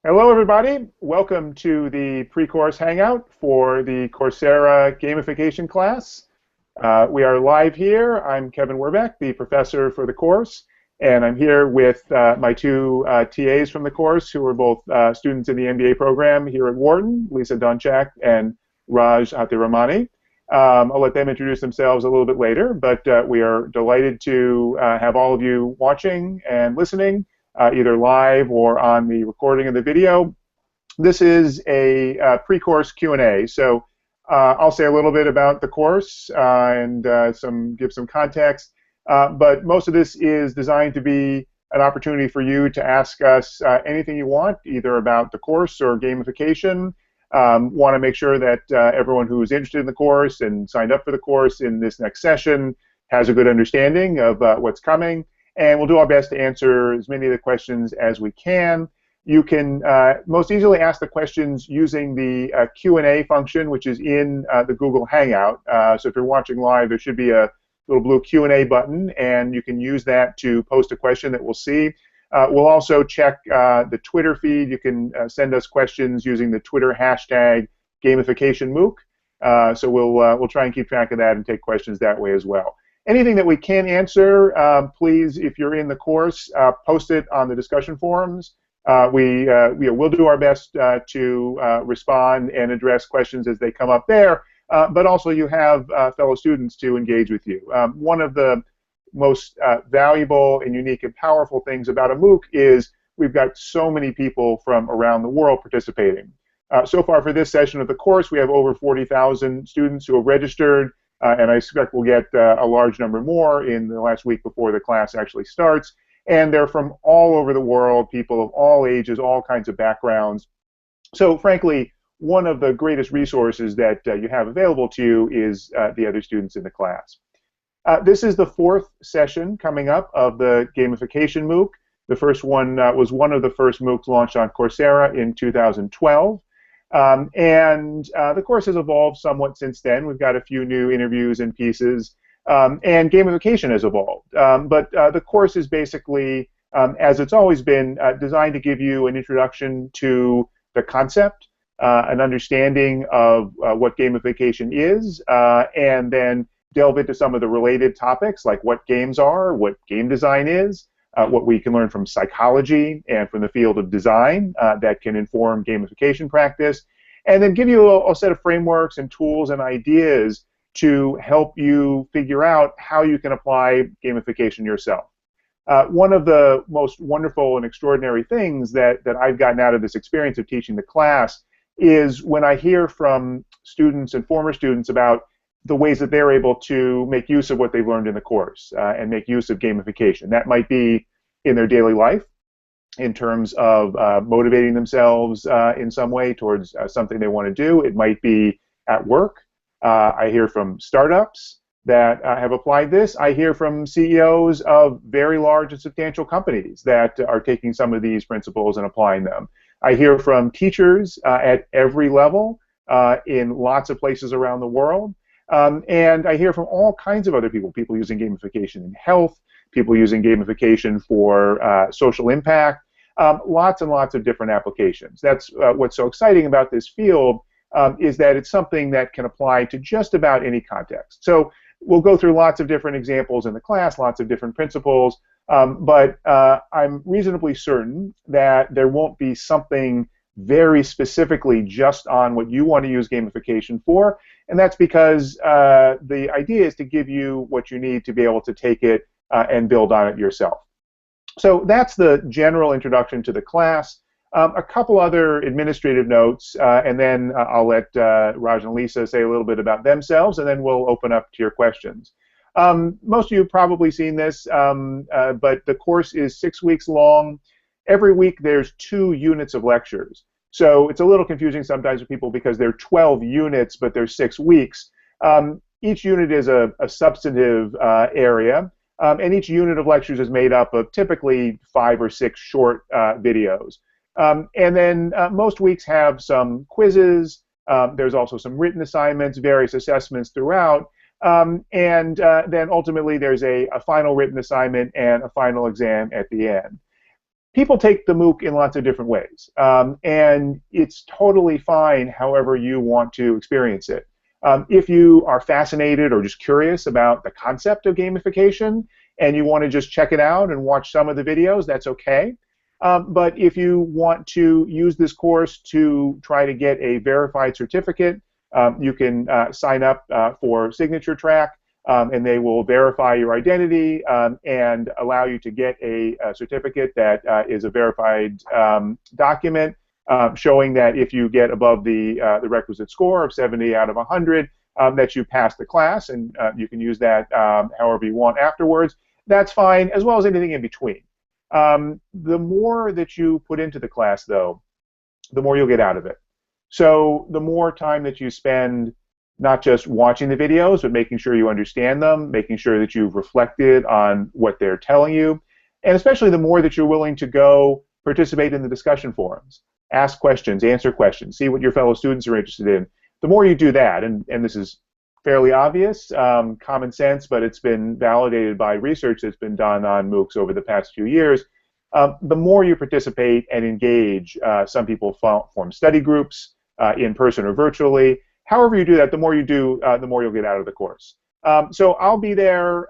Hello, everybody. Welcome to the pre-course Hangout for the Coursera gamification class. We are live here. I'm Kevin Werbeck, the professor for the course, and I'm here with my two TAs from the course who are both students in the MBA program here at Wharton, Lisa Donchak and Raj Athiramani. I'll let them introduce themselves a little bit later, but we are delighted to have all of you watching and listening, either live or on the recording of the video. This is a pre-course Q&A, so I'll say a little bit about the course and give some context, but most of this is designed to be an opportunity for you to ask us anything you want, either about the course or gamification. Want to make sure that everyone who's interested in the course and signed up for the course in this next session has a good understanding of what's coming. And we'll do our best to answer as many of the questions as we can. You can most easily ask the questions using the Q&A function, which is in the Google Hangout. So if you're watching live, there should be a little blue Q&A button, and you can use that to post a question that we'll see. We'll also check the Twitter feed. You can send us questions using the Twitter hashtag Gamification MOOC. So we'll try and keep track of that and take questions that way as well. Anything that we can answer, please, if you're in the course, post it on the discussion forums. We'll do our best to respond and address questions as they come up there, but also you have fellow students to engage with you. One of the most valuable and unique and powerful things about a MOOC is we've got so many people from around the world participating. So far for this session of the course, we have over 40,000 students who have registered. And I expect we'll get a large number more in the last week before the class actually starts. And they're from all over the world, people of all ages, all kinds of backgrounds. So frankly, one of the greatest resources that you have available to you is the other students in the class. This is the fourth session coming up of the Gamification MOOC. The first one was one of the first MOOCs launched on Coursera in 2012. And the course has evolved somewhat since then. We've got a few new interviews and pieces, and gamification has evolved. But the course is basically, as it's always been, designed to give you an introduction to the concept, an understanding of what gamification is, and then delve into some of the related topics, like what games are, what game design is, what we can learn from psychology and from the field of design that can inform gamification practice, and then give you a set of frameworks and tools and ideas to help you figure out how you can apply gamification yourself. One of the most wonderful and extraordinary things that I've gotten out of this experience of teaching the class is when I hear from students and former students about the ways that they're able to make use of what they've learned in the course and make use of gamification. That might be in their daily life in terms of motivating themselves in some way towards something they want to do. It might be at work. I hear from startups that have applied this. I hear from CEOs of very large and substantial companies that are taking some of these principles and applying them. I hear from teachers at every level in lots of places around the world. And I hear from all kinds of other people using gamification in health, people using gamification for social impact, lots and lots of different applications. That's what's so exciting about this field is that it's something that can apply to just about any context. So we'll go through lots of different examples in the class, lots of different principles, but I'm reasonably certain that there won't be something very specifically just on what you want to use gamification for, and that's because the idea is to give you what you need to be able to take it and build on it yourself. So that's the general introduction to the class. A couple other administrative notes, and then I'll let Raj and Lisa say a little bit about themselves, and then we'll open up to your questions. Most of you have probably seen this, but the course is 6 weeks long. Every week there's 2 units of lectures. So it's a little confusing sometimes for people because there are 12 units, but there's 6 weeks. Each unit is a substantive area, and each unit of lectures is made up of typically 5 or 6 short videos. And then most weeks have some quizzes. There's also some written assignments, various assessments throughout. And then ultimately there's a final written assignment and a final exam at the end. people take the MOOC in lots of different ways, and it's totally fine however you want to experience it. If you are fascinated or just curious about the concept of gamification and you want to just check it out and watch some of the videos, that's okay. But if you want to use this course to try to get a verified certificate, you can sign up for Signature Track, and they will verify your identity and allow you to get a certificate that is a verified document showing that if you get above the requisite score of 70 out of 100, that you passed the class, and you can use that however you want afterwards. That's fine, as well as anything in between. The more that you put into the class, though, the more you'll get out of it. So the more time that you spend not just watching the videos, but making sure you understand them, making sure that you've reflected on what they're telling you, and especially the more that you're willing to go participate in the discussion forums, ask questions, answer questions, see what your fellow students are interested in. The more you do that, and this is fairly obvious, common sense, but it's been validated by research that's been done on MOOCs over the past few years, the more you participate and engage. Some people form study groups in person or virtually. However you do that, the more you do, the more you'll get out of the course. So I'll be there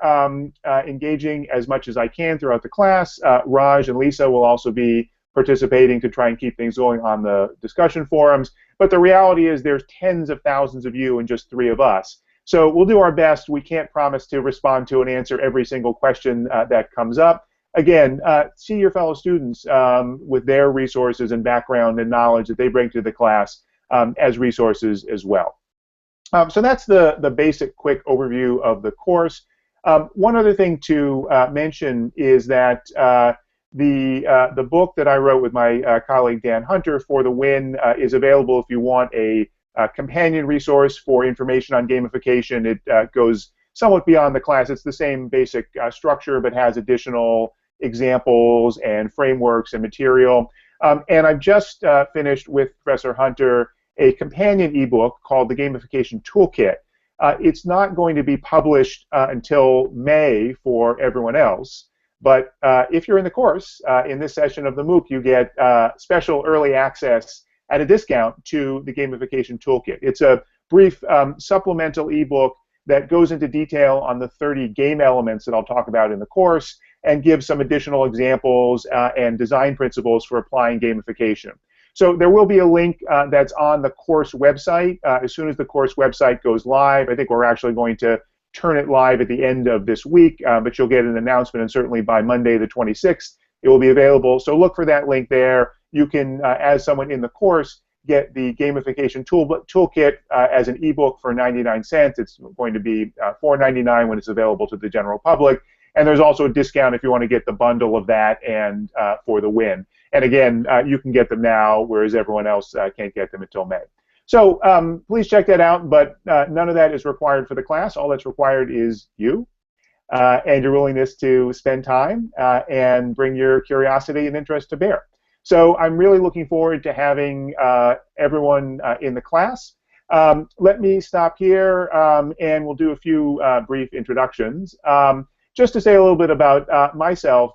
engaging as much as I can throughout the class. Raj and Lisa will also be participating to try and keep things going on the discussion forums. But the reality is there's tens of thousands of you and just 3 of us. So we'll do our best. We can't promise to respond to and answer every single question that comes up. Again, see your fellow students with their resources and background and knowledge that they bring to the class as resources as well. So that's the basic quick overview of the course. One other thing to mention is that the book that I wrote with my colleague Dan Hunter, For the Win, is available if you want a companion resource for information on gamification. It goes somewhat beyond the class. It's the same basic structure, but has additional examples and frameworks and material. And I've just finished with Professor Hunter a companion ebook called the Gamification Toolkit. It's not going to be published until May for everyone else, but if you're in the course, in this session of the MOOC, you get special early access at a discount to the Gamification Toolkit. It's a brief supplemental ebook that goes into detail on the 30 game elements that I'll talk about in the course and gives some additional examples and design principles for applying gamification. So there will be a link that's on the course website. As soon as the course website goes live, I think we're actually going to turn it live at the end of this week, but you'll get an announcement, and certainly by Monday the 26th, it will be available. So look for that link there. You can, as someone in the course, get the Gamification Toolkit as an ebook for 99 cents. It's going to be $4.99 when it's available to the general public. And there's also a discount if you want to get the bundle of that and For the Win. And again, you can get them now, whereas everyone else can't get them until May. So please check that out, but none of that is required for the class. All that's required is you and your willingness to spend time and bring your curiosity and interest to bear. So I'm really looking forward to having everyone in the class. Let me stop here, and we'll do a few brief introductions. Just to say a little bit about myself,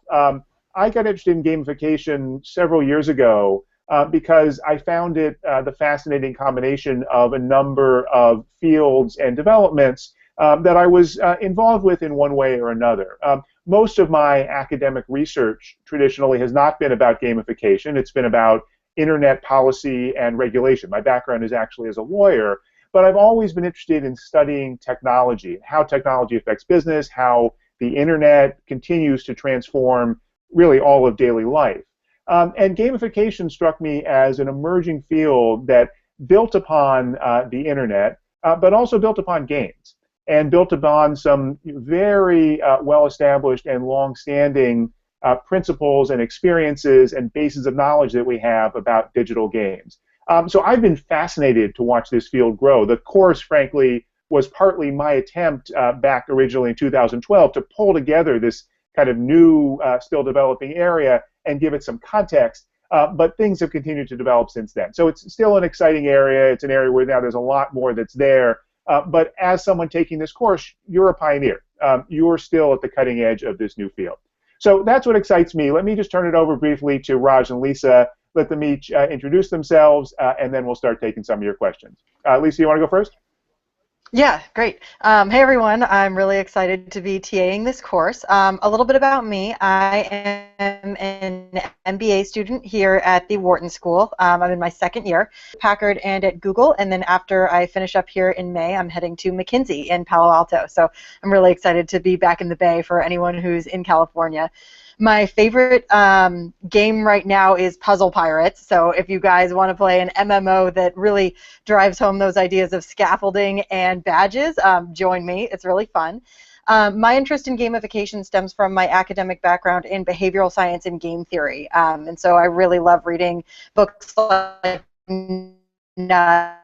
I got interested in gamification several years ago because I found it the fascinating combination of a number of fields and developments that I was involved with in one way or another. Most of my academic research traditionally has not been about gamification. It's been about internet policy and regulation. My background is actually as a lawyer, but I've always been interested in studying technology, how technology affects business, how the internet continues to transform really all of daily life. And gamification struck me as an emerging field that built upon the internet, but also built upon games, and built upon some very well-established and long-standing principles and experiences and bases of knowledge that we have about digital games. So I've been fascinated to watch this field grow. The course, frankly, was partly my attempt back originally in 2012 to pull together this kind of new, still developing area and give it some context. But things have continued to develop since then. So it's still an exciting area. It's an area where now there's a lot more that's there. But as someone taking this course, you're a pioneer. You're still at the cutting edge of this new field. So that's what excites me. Let me just turn it over briefly to Raj and Lisa. Let them each introduce themselves, and then we'll start taking some of your questions. Lisa, you want to go first? Yeah, great. Hey everyone, I'm really excited to be TAing this course. A little bit about me. I am an MBA student here at the Wharton School. I'm in my second year, Packard and at Google, and then after I finish up here in May, I'm heading to McKinsey in Palo Alto. So I'm really excited to be back in the Bay for anyone who's in California. My favorite game right now is Puzzle Pirates, so if you guys want to play an MMO that really drives home those ideas of scaffolding and badges, join me. It's really fun. My interest in gamification stems from my academic background in behavioral science and game theory, and so I really love reading books like Nudge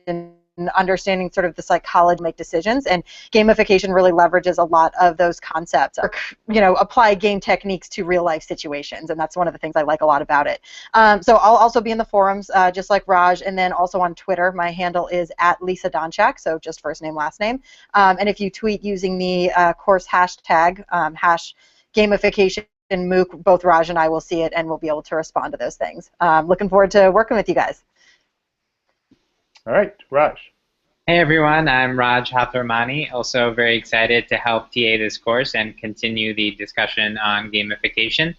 and understanding sort of the psychology to make decisions, and gamification really leverages a lot of those concepts, or apply game techniques to real life situations, and that's one of the things I like a lot about it. So I'll also be in the forums just like Raj, and then also on Twitter. My handle is @LisaDonchak, so just first name last name, and if you tweet using the course hashtag #Gamification MOOC, both Raj and I will see it and we'll be able to respond to those things. Looking forward to working with you guys. All right, Raj. Hey everyone, I'm Raj Hatharmani, also very excited to help TA this course and continue the discussion on gamification.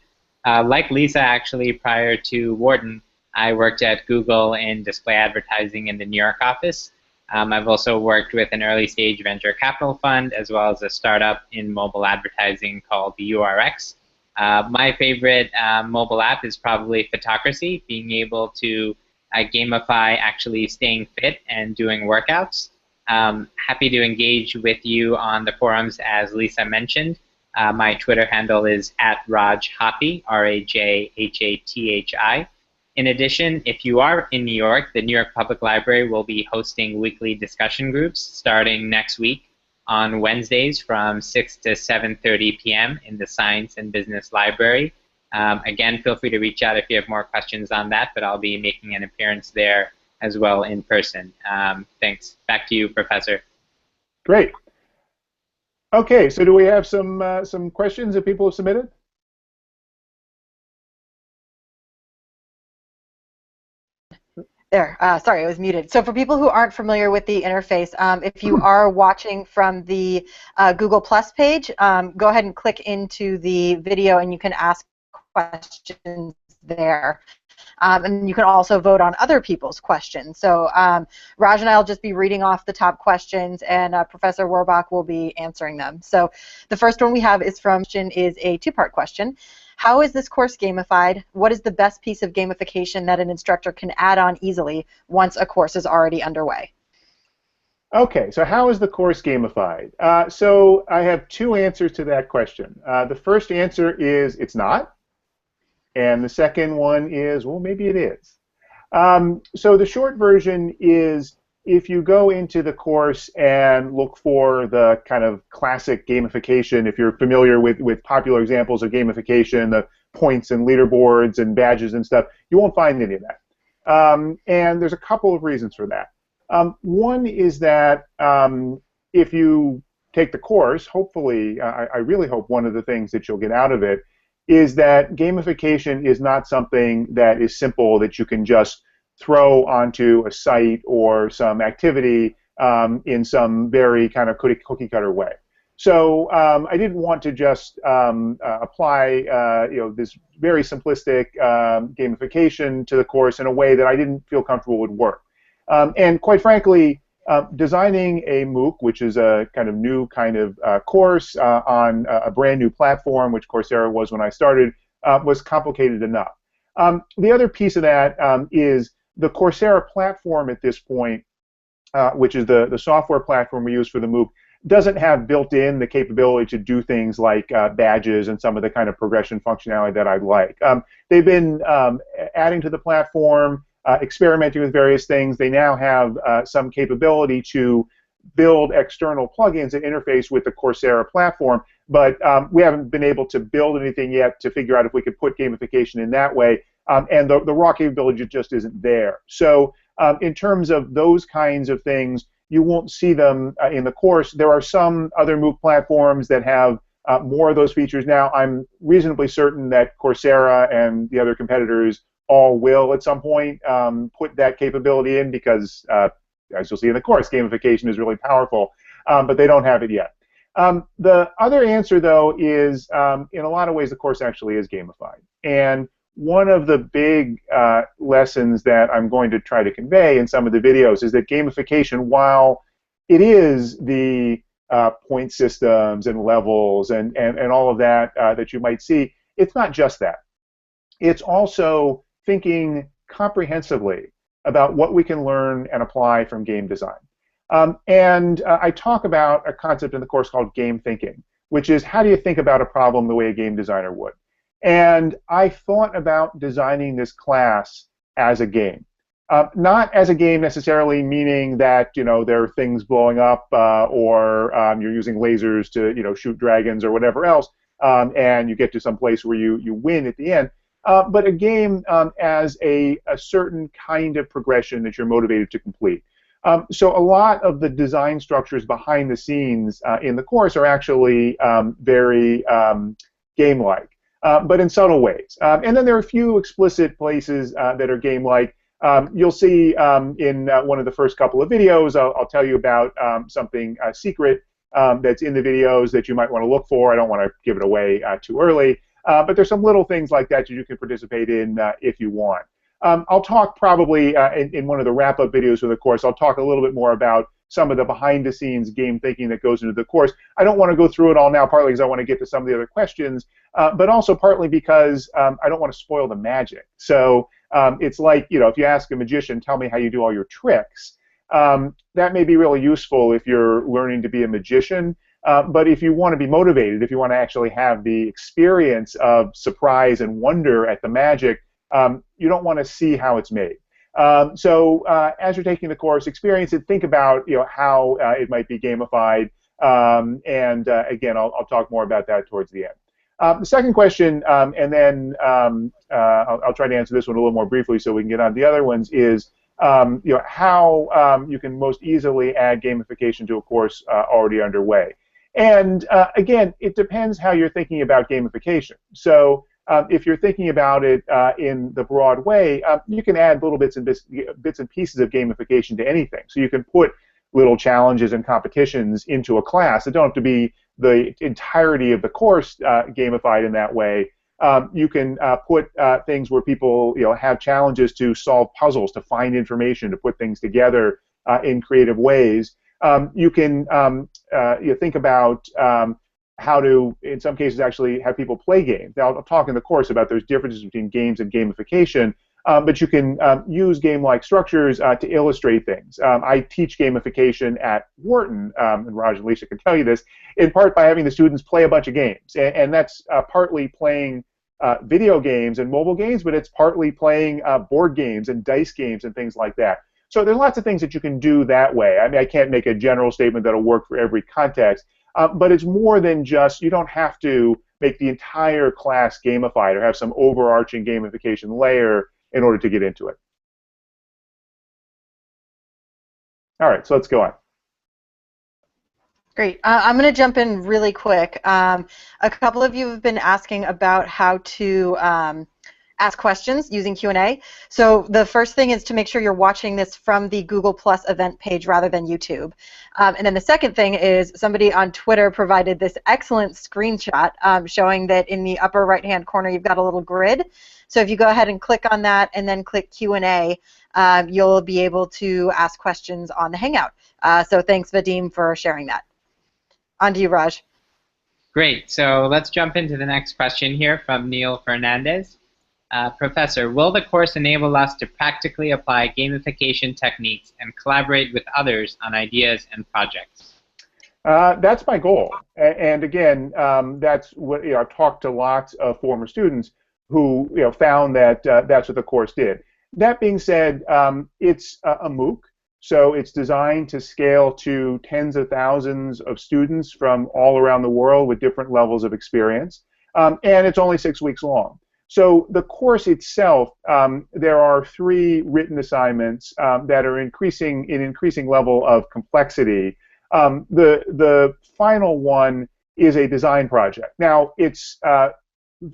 Like Lisa, actually, prior to Wharton, I worked at Google in display advertising in the New York office. I've also worked with an early stage venture capital fund as well as a startup in mobile advertising called the URX. My favorite mobile app is probably Photocracy, being able to gamify actually staying fit and doing workouts. Happy to engage with you on the forums, as Lisa mentioned. My Twitter handle is @RajHathi, RajHathi. In addition, if you are in New York, the New York Public Library will be hosting weekly discussion groups starting next week on Wednesdays from 6 to 7:30 p.m. in the Science and Business Library. Again, feel free to reach out if you have more questions on that, but I'll be making an appearance there as well in person. Thanks. Back to you, Professor. Great. Okay, so do we have some questions that people have submitted? There, sorry, I was muted. So for people who aren't familiar with the interface, if you are watching from the Google Plus page, go ahead and click into the video and you can ask questions there. And you can also vote on other people's questions. So Raj and I will just be reading off the top questions, and Professor Warbach will be answering them. So the first one we have is a two-part question. How is this course gamified? What is the best piece of gamification that an instructor can add on easily once a course is already underway? Okay, so how is the course gamified? So I have two answers to that question. The first answer is it's not. And the second one is, well, maybe it is. So the short version is if you go into the course and look for the kind of classic gamification, if you're familiar with popular examples of gamification, the points and leaderboards and badges and stuff, you won't find any of that. And there's a couple of reasons for that. One is that if you take the course, hopefully, I really hope one of the things that you'll get out of it is that gamification is not something that is simple that you can just throw onto a site or some activity in some very kind of cookie cutter way. So I didn't want to just apply this very simplistic gamification to the course in a way that I didn't feel comfortable would work. And quite frankly, designing a MOOC, which is a kind of new kind of course on a brand new platform, which Coursera was when I started, was complicated enough. The other piece of that is the Coursera platform at this point, which is the software platform we use for the MOOC, doesn't have built in the capability to do things like badges and some of the kind of progression functionality that I'd like. They've been adding to the platform, experimenting with various things. They now have some capability to build external plugins that interface with the Coursera platform, but we haven't been able to build anything yet to figure out if we could put gamification in that way, and the raw capability just isn't there. So in terms of those kinds of things, you won't see them in the course. There are some other MOOC platforms that have more of those features now. I'm reasonably certain that Coursera and the other competitors all will at some point put that capability in because, as you'll see in the course, gamification is really powerful, but they don't have it yet. The other answer, though, is in a lot of ways the course actually is gamified. And one of the big lessons that I'm going to try to convey in some of the videos is that gamification, while it is the point systems and levels and all of that that you might see, it's not just that. It's also thinking comprehensively about what we can learn and apply from game design. I talk about a concept in the course called game thinking, which is how do you think about a problem the way a game designer would. And I thought about designing this class as a game. Not as a game necessarily, meaning that there are things blowing up or you're using lasers to shoot dragons or whatever else, and you get to some place where you win at the end. But a game as a certain kind of progression that you're motivated to complete. So a lot of the design structures behind the scenes in the course are actually very game-like, but in subtle ways. And then there are a few explicit places that are game-like. You'll see in one of the first couple of videos, I'll tell you about something secret that's in the videos that you might want to look for. I don't want to give it away too early. But there's some little things like that you can participate in if you want. I'll talk probably in one of the wrap-up videos of the course, I'll talk a little bit more about some of the behind-the-scenes game thinking that goes into the course. I don't want to go through it all now, partly because I want to get to some of the other questions, but also partly because I don't want to spoil the magic. So it's like, if you ask a magician, tell me how you do all your tricks, that may be really useful if you're learning to be a magician. But if you want to be motivated, if you want to actually have the experience of surprise and wonder at the magic, you don't want to see how it's made. So as you're taking the course, experience it, think about how it might be gamified, and again, I'll talk more about that towards the end. The second question, and then I'll try to answer this one a little more briefly so we can get on to the other ones, is how you can most easily add gamification to a course already underway. And again, it depends how you're thinking about gamification. So if you're thinking about it in the broad way, you can add little bits and pieces of gamification to anything. So you can put little challenges and competitions into a class. It don't have to be the entirety of the course gamified in that way. You can put things where people have challenges to solve puzzles, to find information, to put things together in creative ways. You can think about how to, in some cases, actually have people play games. Now, I'll talk in the course about those differences between games and gamification, but you can use game-like structures to illustrate things. I teach gamification at Wharton, and Raj and Lisa can tell you this, in part by having the students play a bunch of games. And that's partly playing video games and mobile games, but it's partly playing board games and dice games and things like that. So there's lots of things that you can do that way. I mean, I can't make a general statement that'll work for every context, but it's more than just, you don't have to make the entire class gamified or have some overarching gamification layer in order to get into it. All right, so let's go on. Great. I'm going to jump in really quick. A couple of you have been asking about how to ask questions using Q&A. So the first thing is to make sure you're watching this from the Google Plus event page rather than YouTube. And then the second thing is somebody on Twitter provided this excellent screenshot showing that in the upper right-hand corner you've got a little grid. So if you go ahead and click on that and then click Q&A, you'll be able to ask questions on the Hangout. So thanks, Vadim, for sharing that. On to you, Raj. Great. So let's jump into the next question here from Neil Fernandez. Professor, will the course enable us to practically apply gamification techniques and collaborate with others on ideas and projects? That's my goal. And again, that's what I've talked to lots of former students who found that that's what the course did. That being said, it's a MOOC, so it's designed to scale to tens of thousands of students from all around the world with different levels of experience, and it's only 6 weeks long. So the course itself, there are 3 written assignments that are in increasing level of complexity. The final one is a design project. Now, it's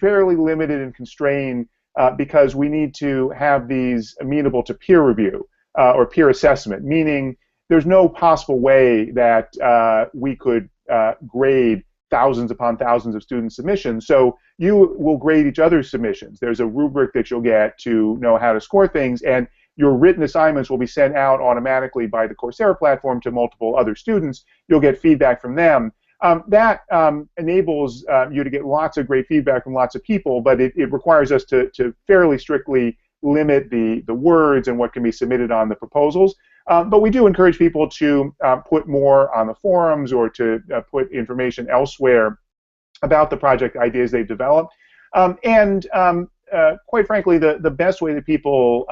fairly limited and constrained because we need to have these amenable to peer review or peer assessment, meaning there's no possible way that we could grade thousands upon thousands of student submissions. So you will grade each other's submissions. There's a rubric that you'll get to know how to score things, and your written assignments will be sent out automatically by the Coursera platform to multiple other students. You'll get feedback from them. That enables you to get lots of great feedback from lots of people, but it requires us to fairly strictly limit the words and what can be submitted on the proposals. But we do encourage people to put more on the forums or to put information elsewhere about the project ideas they've developed. Quite frankly, the best way that people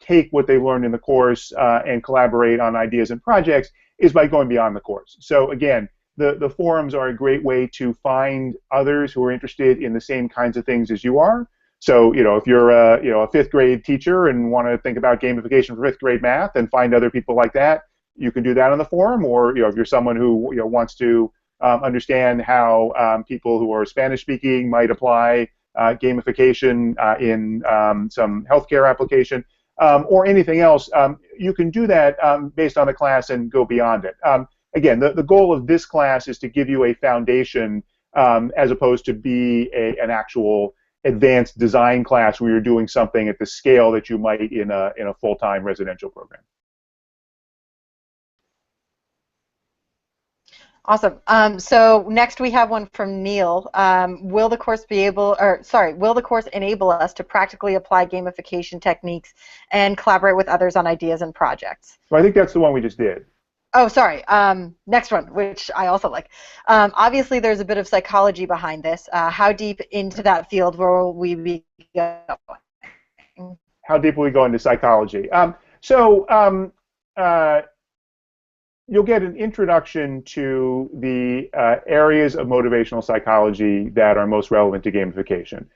take what they've learned in the course and collaborate on ideas and projects is by going beyond the course. So again, the forums are a great way to find others who are interested in the same kinds of things as you are. So, if you're a fifth grade teacher and want to think about gamification for fifth grade math and find other people like that, you can do that on the forum. Or, if you're someone who wants to understand how people who are Spanish speaking might apply gamification in some healthcare application or anything else, you can do that based on the class and go beyond it. Again, the goal of this class is to give you a foundation as opposed to be an actual advanced design class where you're doing something at the scale that you might in a full-time residential program. Awesome. So next we have one from Neil. Will the course enable us to practically apply gamification techniques and collaborate with others on ideas and projects? So I think that's the one we just did. Oh, sorry. Next one, which I also like. Obviously, there's a bit of psychology behind this. How deep into that field will we be going? How deep will we go into psychology? You'll get an introduction to the areas of motivational psychology that are most relevant to gamification.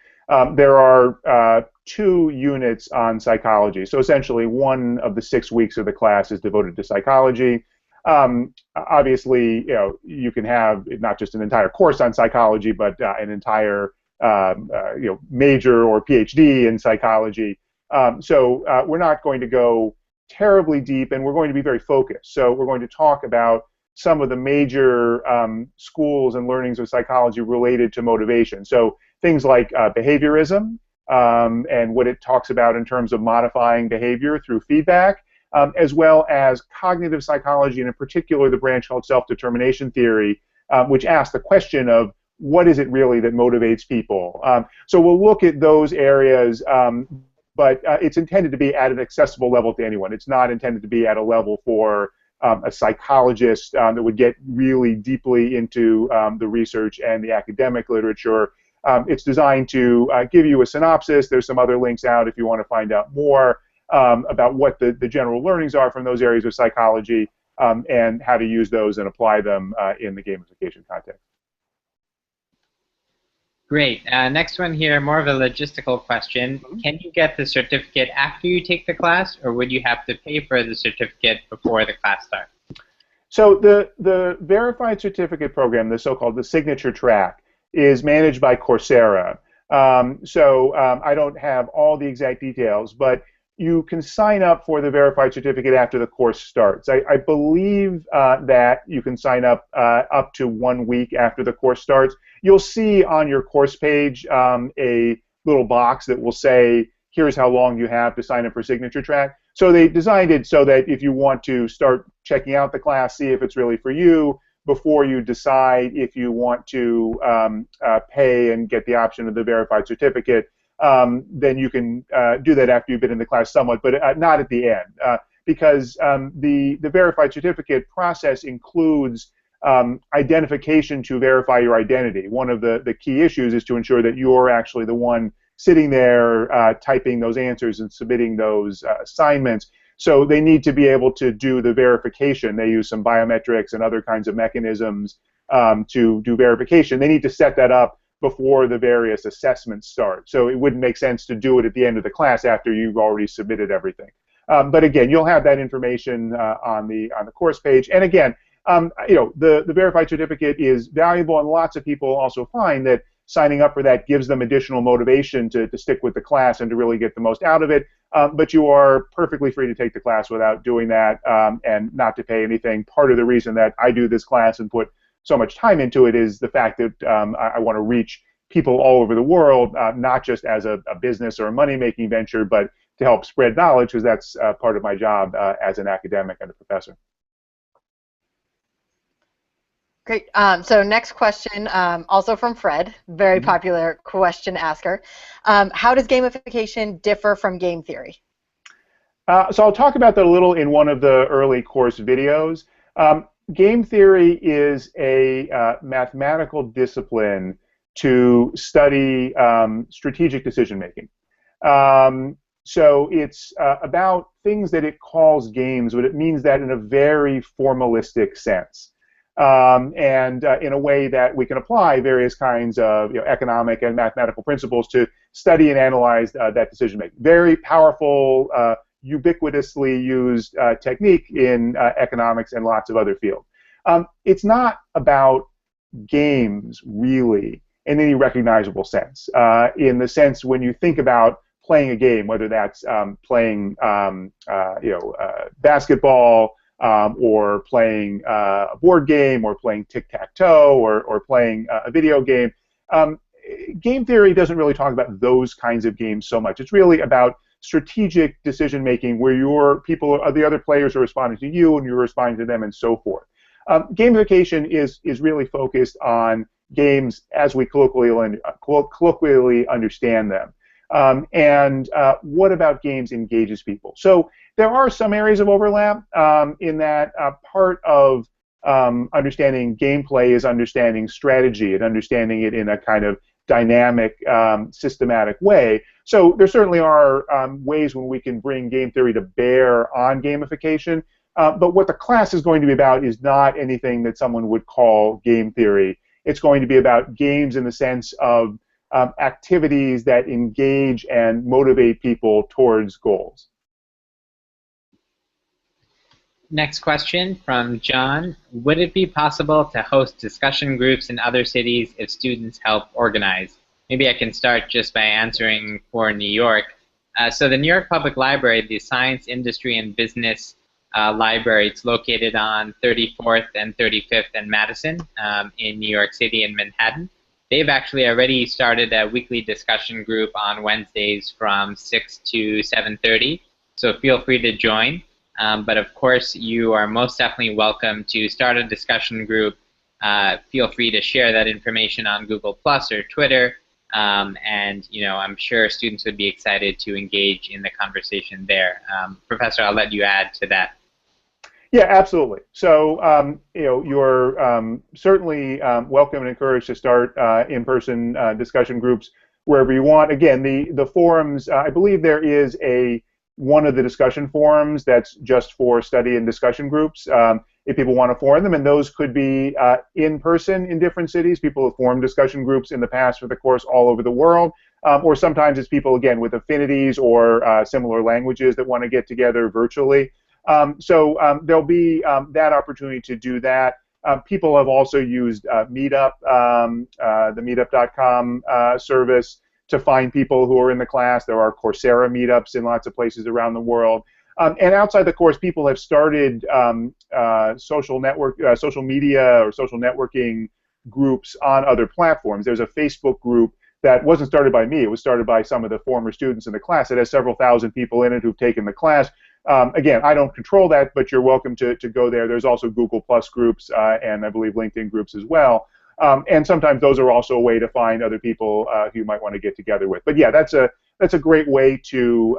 There are 2 units on psychology. So essentially, one of the 6 weeks of the class is devoted to psychology. Obviously, you can have not just an entire course on psychology, but an entire major or PhD in psychology. So we're not going to go terribly deep, and we're going to be very focused. So we're going to talk about some of the major schools and learnings of psychology related to motivation. So things like behaviorism and what it talks about in terms of modifying behavior through feedback, as well as cognitive psychology, and in particular the branch called self-determination theory, which asks the question of what is it really that motivates people. So we'll look at those areas, but it's intended to be at an accessible level to anyone. It's not intended to be at a level for a psychologist that would get really deeply into the research and the academic literature. It's designed to give you a synopsis. There's some other links out if you want to find out more about what the general learnings are from those areas of psychology and how to use those and apply them in the gamification context. Great. Next one here, more of a logistical question. Can you get the certificate after you take the class, or would you have to pay for the certificate before the class starts? So the verified certificate program, the so-called the signature track, is managed by Coursera. I don't have all the exact details, but you can sign up for the verified certificate after the course starts. I believe that you can sign up to 1 week after the course starts. You'll see on your course page a little box that will say, here's how long you have to sign up for signature track. So they designed it so that if you want to start checking out the class, see if it's really for you, before you decide if you want to pay and get the option of the verified certificate, then you can do that after you've been in the class somewhat, but not at the end, because the verified certificate process includes identification to verify your identity. One of the key issues is to ensure that you're actually the one sitting there typing those answers and submitting those assignments. So they need to be able to do the verification. They use some biometrics and other kinds of mechanisms to do verification. They need to set that up before the various assessments start. So it wouldn't make sense to do it at the end of the class after you've already submitted everything. But again, you'll have that information on the course page. And again, The verified certificate is valuable, and lots of people also find that signing up for that gives them additional motivation to stick with the class and to really get the most out of it. But you are perfectly free to take the class without doing that and not to pay anything. Part of the reason that I do this class and put so much time into it is the fact that I want to reach people all over the world, not just as a business or a money-making venture, but to help spread knowledge, because that's part of my job as an academic and a professor. Great. So next question, also from Fred, very popular question asker. How does gamification differ from game theory? So I'll talk about that a little in one of the early course videos. Game theory is a mathematical discipline to study strategic decision making. So it's about things that it calls games, but it means that in a very formalistic sense. And in a way that we can apply various kinds of economic and mathematical principles to study and analyze that decision making. Very powerful, ubiquitously used technique in economics and lots of other fields. It's not about games, really, in any recognizable sense. In the sense when you think about playing a game, whether that's playing basketball, or playing a board game, or playing tic-tac-toe, or playing a video game. Game theory doesn't really talk about those kinds of games so much. It's really about strategic decision-making where the other players are responding to you and you're responding to them and so forth. Gamification is really focused on games as we colloquially understand them. And what about games engages people? So there are some areas of overlap in that part of understanding gameplay is understanding strategy and understanding it in a kind of dynamic, systematic way. So there certainly are ways when we can bring game theory to bear on gamification. But what the class is going to be about is not anything that someone would call game theory. It's going to be about games in the sense of activities that engage and motivate people towards goals. Next question from John. Would it be possible to host discussion groups in other cities if students help organize? Maybe I can start just by answering for New York. So the New York Public Library, the Science, Industry, and Business Library, it's located on 34th and 35th and Madison in New York City and Manhattan. They've actually already started a weekly discussion group on Wednesdays from 6 to 7:30, so feel free to join. But of course, you are most definitely welcome to start a discussion group. Feel free to share that information on Google Plus or Twitter, and I'm sure students would be excited to engage in the conversation there. Professor, I'll let you add to that. Yeah, absolutely. So, you're certainly welcome and encouraged to start in-person discussion groups wherever you want. Again, the forums, I believe there is one of the discussion forums that's just for study and discussion groups if people want to form them, and those could be in person in different cities. People have formed discussion groups in the past for the course all over the world, or sometimes it's people, again, with affinities or similar languages that want to get together virtually. So there'll be that opportunity to do that. People have also used Meetup, the meetup.com service, to find people who are in the class. There are Coursera meetups in lots of places around the world. And outside the course, people have started social media or social networking groups on other platforms. There's a Facebook group that wasn't started by me. It was started by some of the former students in the class. It has several thousand people in it who've taken the class. Again, I don't control that, but you're welcome to go there. There's also Google Plus groups and I believe LinkedIn groups as well. And sometimes those are also a way to find other people who you might want to get together with. But yeah, that's a great way to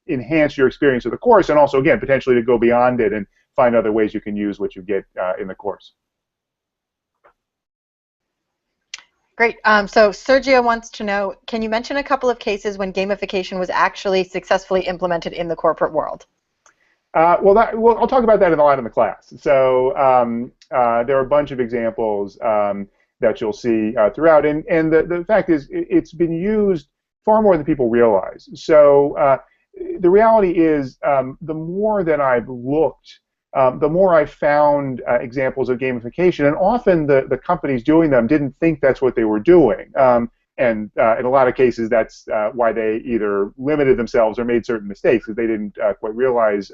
enhance your experience of the course, and also, again, potentially to go beyond it and find other ways you can use what you get in the course. Great. So Sergio wants to know, can you mention a couple of cases when gamification was actually successfully implemented in the corporate world? Well, I'll talk about that a lot in the class. So there are a bunch of examples that you'll see throughout, and the fact is, it's been used far more than people realize. So the reality is, the more that I've looked the more I found examples of gamification, and often the companies doing them didn't think that's what they were doing. And in a lot of cases, that's why they either limited themselves or made certain mistakes, because they didn't quite realize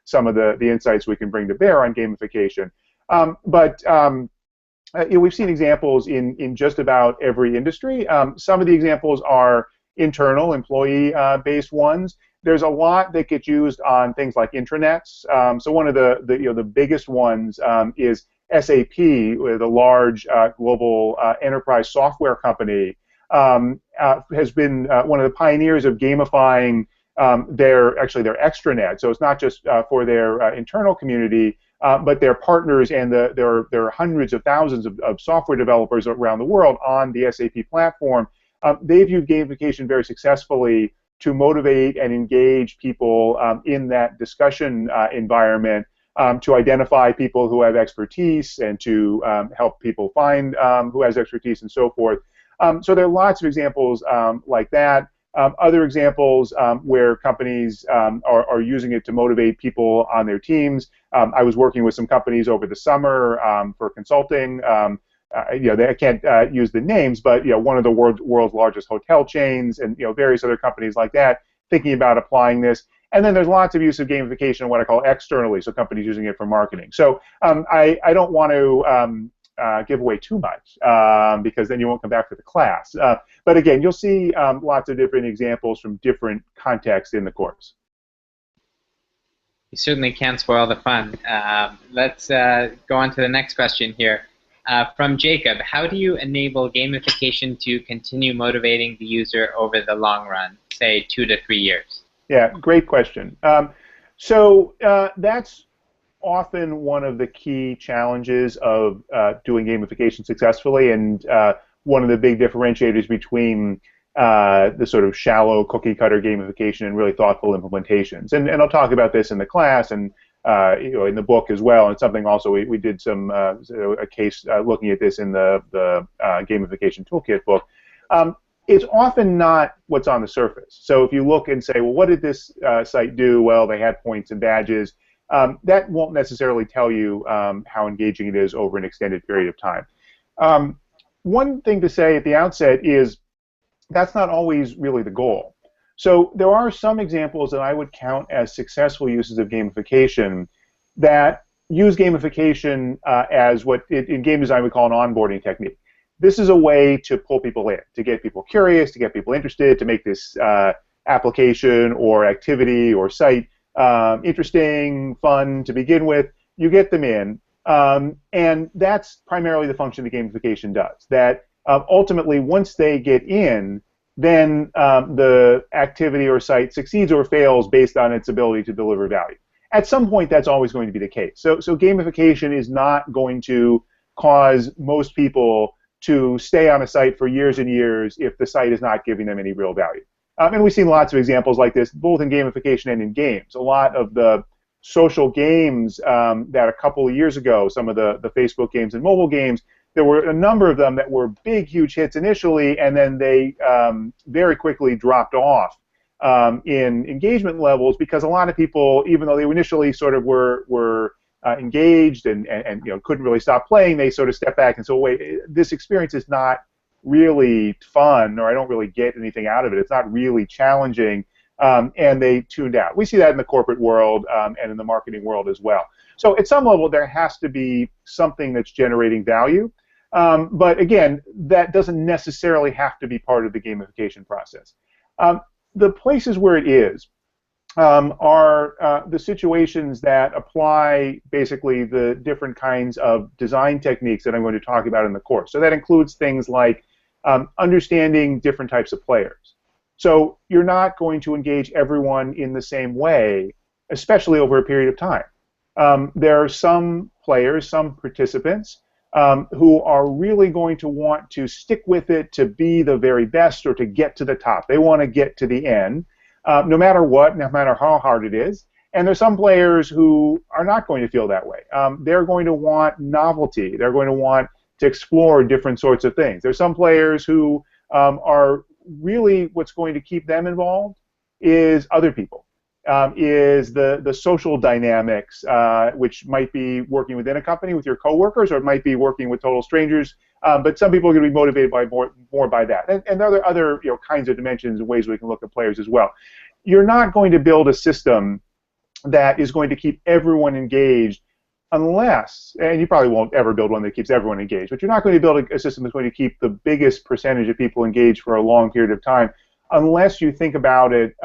some of the insights we can bring to bear on gamification. We've seen examples in just about every industry. Some of the examples are internal, employee-based ones. There's a lot that gets used on things like intranets. So one of the biggest ones is SAP, with a large global enterprise software company. Has been one of the pioneers of gamifying their extranet. So it's not just for their internal community, but their partners, and there are hundreds of thousands of software developers around the world on the SAP platform. They've used gamification very successfully to motivate and engage people in that discussion environment, to identify people who have expertise, and to help people find who has expertise, and so forth. So there are lots of examples like that. Other examples where companies are using it to motivate people on their teams. I was working with some companies over the summer for consulting. I can't use the names, but one of the world's largest hotel chains, and various other companies like that, thinking about applying this. And then there's lots of use of gamification, what I call externally, so companies using it for marketing. So I don't want to give away too much, because then you won't come back to the class. But again, you'll see lots of different examples from different contexts in the course. You certainly can't spoil the fun. Let's go on to the next question here. From Jacob, how do you enable gamification to continue motivating the user over the long run, say 2 to 3 years? Yeah, great question. So that's often one of the key challenges of doing gamification successfully, and one of the big differentiators between the sort of shallow cookie-cutter gamification and really thoughtful implementations. And I'll talk about this in the class, and in the book as well. And something also we did some a case looking at this in the Gamification Toolkit book. It's often not what's on the surface. So if you look and say, well, what did this site do? Well, they had points and badges. That won't necessarily tell you how engaging it is over an extended period of time. One thing to say at the outset is that's not always really the goal. So there are some examples that I would count as successful uses of gamification that use gamification as what in game design we call an onboarding technique. This is a way to pull people in, to get people curious, to get people interested, to make this application or activity or site interesting, fun to begin with. You get them in, and that's primarily the function that gamification does. That ultimately, once they get in, then the activity or site succeeds or fails based on its ability to deliver value. At some point, that's always going to be the case. So gamification is not going to cause most people to stay on a site for years and years if the site is not giving them any real value. And we've seen lots of examples like this, both in gamification and in games. A lot of the social games that a couple of years ago, some of the Facebook games and mobile games, there were a number of them that were big, huge hits initially, and then they very quickly dropped off in engagement levels because a lot of people, even though they initially sort of were engaged and couldn't really stop playing, they sort of stepped back and said, wait, this experience is not really fun, or I don't really get anything out of it. It's not really challenging, and they tuned out. We see that in the corporate world and in the marketing world as well. So at some level, there has to be something that's generating value. But again, that doesn't necessarily have to be part of the gamification process. The places where it is are the situations that apply basically the different kinds of design techniques that I'm going to talk about in the course. So that includes things like understanding different types of players. So you're not going to engage everyone in the same way, especially over a period of time. There are some players, some participants, who are really going to want to stick with it to be the very best or to get to the top. They want to get to the end, no matter what, no matter how hard it is. And there's some players who are not going to feel that way. They're going to want novelty. They're going to want to explore different sorts of things. There's some players who are really what's going to keep them involved is other people. is the social dynamics, which might be working within a company with your coworkers, or it might be working with total strangers. But some people are going to be motivated by more by that. And there are other kinds of dimensions and ways we can look at players as well. You're not going to build a system that is going to keep everyone engaged unless, and you probably won't ever build one that keeps everyone engaged, but you're not going to build a system that's going to keep the biggest percentage of people engaged for a long period of time unless you think about it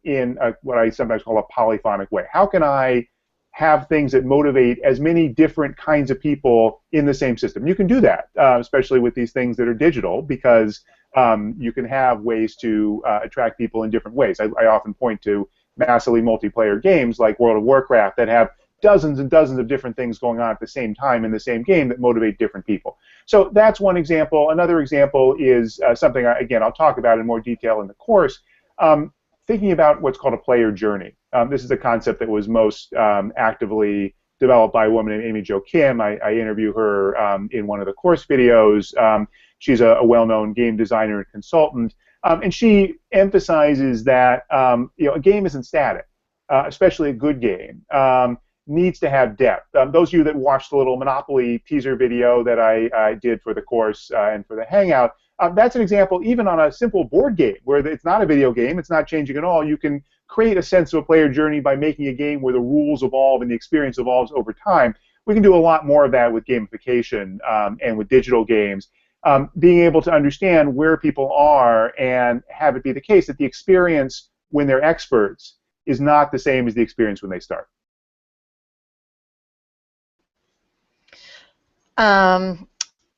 in what I sometimes call a polyphonic way. How can I have things that motivate as many different kinds of people in the same system? You can do that, especially with these things that are digital, because you can have ways to attract people in different ways. I often point to massively multiplayer games like World of Warcraft that have dozens and dozens of different things going on at the same time in the same game that motivate different people. So that's one example. Another example is something, again, I'll talk about in more detail in the course, thinking about what's called a player journey. This is a concept that was most actively developed by a woman named Amy Jo Kim. I interview her in one of the course videos. She's a well-known game designer and consultant, and she emphasizes that a game isn't static, especially a good game. Needs to have depth. Those of you that watched the little Monopoly teaser video that I did for the course and for the Hangout, that's an example even on a simple board game where it's not a video game, it's not changing at all. You can create a sense of a player journey by making a game where the rules evolve and the experience evolves over time. We can do a lot more of that with gamification and with digital games. Being able to understand where people are and have it be the case that the experience when they're experts is not the same as the experience when they start.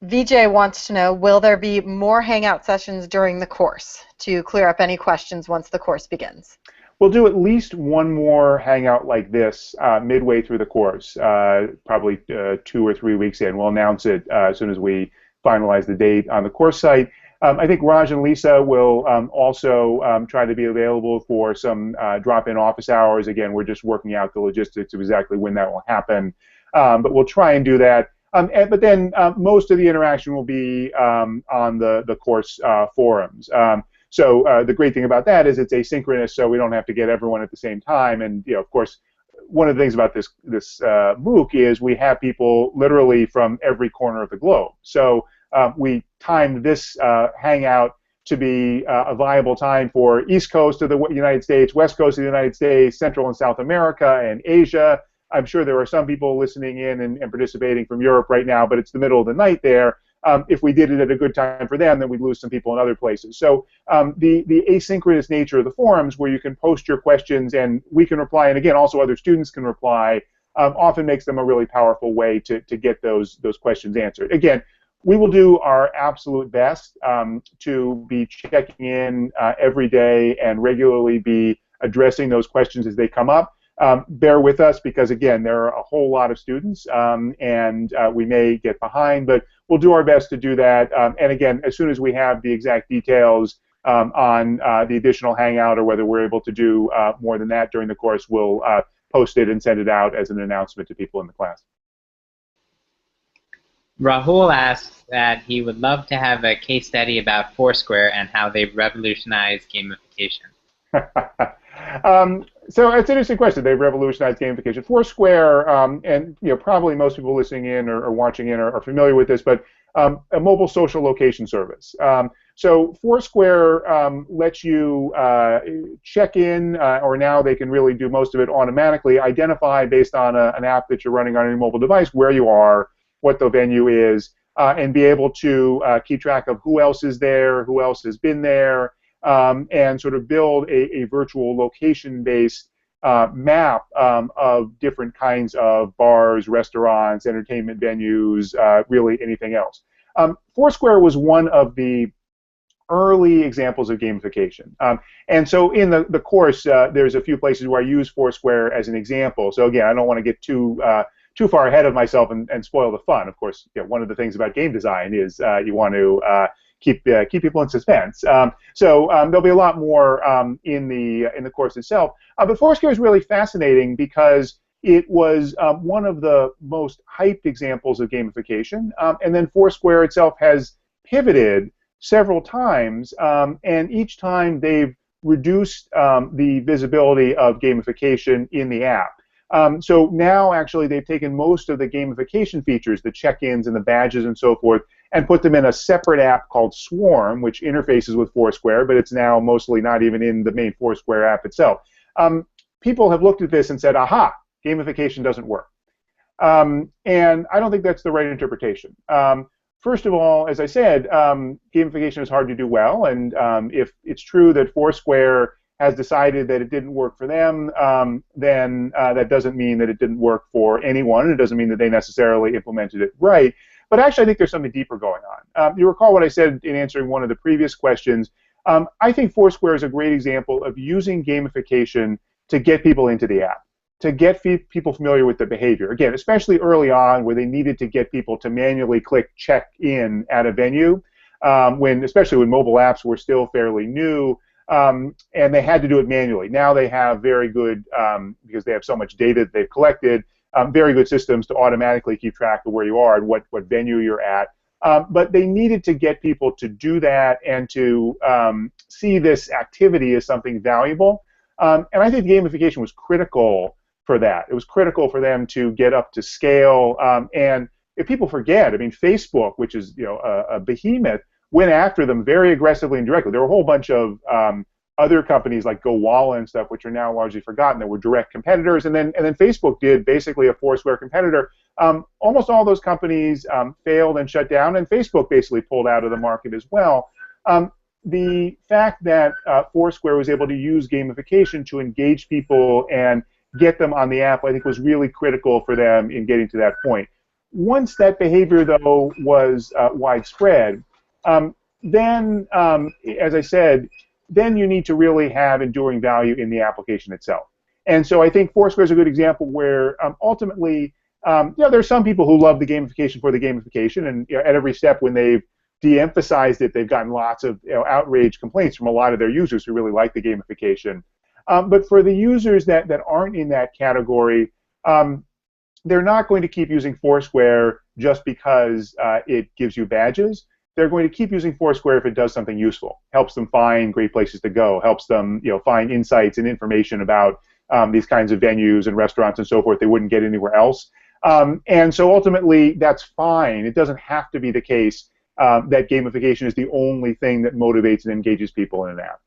VJ wants to know, will there be more Hangout sessions during the course to clear up any questions once the course begins? We'll do at least one more Hangout like this midway through the course, probably 2 or 3 weeks in. We'll announce it as soon as we finalize the date on the course site. I think Raj and Lisa will also try to be available for some drop-in office hours. Again, we're just working out the logistics of exactly when that will happen. But we'll try and do that. But then most of the interaction will be on the course forums. So the great thing about that is it's asynchronous, so we don't have to get everyone at the same time. And of course, one of the things about this MOOC is we have people literally from every corner of the globe. So we timed this Hangout to be a viable time for East Coast of the United States, West Coast of the United States, Central and South America, and Asia. I'm sure there are some people listening in and participating from Europe right now, but it's the middle of the night there. If we did it at a good time for them, then we'd lose some people in other places. So the asynchronous nature of the forums, where you can post your questions and we can reply, and again, also other students can reply, often makes them a really powerful way to get those questions answered. Again, we will do our absolute best to be checking in every day and regularly be addressing those questions as they come up. Bear with us because, again, there are a whole lot of students and we may get behind, but we'll do our best to do that. And again, as soon as we have the exact details on the additional Hangout or whether we're able to do more than that during the course, we'll post it and send it out as an announcement to people in the class. Rahul asks that he would love to have a case study about Foursquare and how they've revolutionized gamification. So it's an interesting question. They've revolutionized gamification. Foursquare, and probably most people listening in or watching in are familiar with this, but a mobile social location service. So Foursquare lets you check in, or now they can really do most of it automatically, identify based on an app that you're running on your mobile device where you are, what the venue is, and be able to keep track of who else is there, who else has been there, and sort of build a virtual location-based map of different kinds of bars, restaurants, entertainment venues, really anything else. Foursquare was one of the early examples of gamification. And so in the course, there's a few places where I use Foursquare as an example. So again, I don't want to get too far ahead of myself and spoil the fun. Of course, one of the things about game design is you want to keep people in suspense. So there'll be a lot more in the course itself. But Foursquare is really fascinating because it was one of the most hyped examples of gamification. And then Foursquare itself has pivoted several times, and each time they've reduced the visibility of gamification in the app. So now, actually, they've taken most of the gamification features, the check-ins and the badges and so forth, and put them in a separate app called Swarm, which interfaces with Foursquare, but it's now mostly not even in the main Foursquare app itself. People have looked at this and said, aha, gamification doesn't work. And I don't think that's the right interpretation. First of all, as I said, gamification is hard to do well, and if it's true that Foursquare has decided that it didn't work for them, then that doesn't mean that it didn't work for anyone. It doesn't mean that they necessarily implemented it right. But actually, I think there's something deeper going on. You recall what I said in answering one of the previous questions. I think Foursquare is a great example of using gamification to get people into the app, to get people familiar with the behavior. Again, especially early on where they needed to get people to manually click check in at a venue, especially when mobile apps were still fairly new, and they had to do it manually. Now they have very good, because they have so much data that they've collected, very good systems to automatically keep track of where you are and what venue you're at. But they needed to get people to do that and to see this activity as something valuable. And I think gamification was critical for that. It was critical for them to get up to scale. And if people forget, I mean, Facebook, which is a behemoth, went after them very aggressively and directly. There were a whole bunch of other companies like GoWalla and stuff, which are now largely forgotten, that were direct competitors. And then Facebook did basically a Foursquare competitor. Almost all those companies failed and shut down, and Facebook basically pulled out of the market as well. The fact that Foursquare was able to use gamification to engage people and get them on the app, I think, was really critical for them in getting to that point. Once that behavior, though, was widespread, then, as I said, then you need to really have enduring value in the application itself. And so I think Foursquare is a good example where ultimately, there's some people who love the gamification for the gamification, and at every step when they've de-emphasized it, they've gotten lots of outrage complaints from a lot of their users who really like the gamification. But for the users that aren't in that category, they're not going to keep using Foursquare just because it gives you badges. They're going to keep using Foursquare if it does something useful, helps them find great places to go, helps them find insights and information about these kinds of venues and restaurants and so forth they wouldn't get anywhere else. And so ultimately, that's fine. It doesn't have to be the case that gamification is the only thing that motivates and engages people in an app.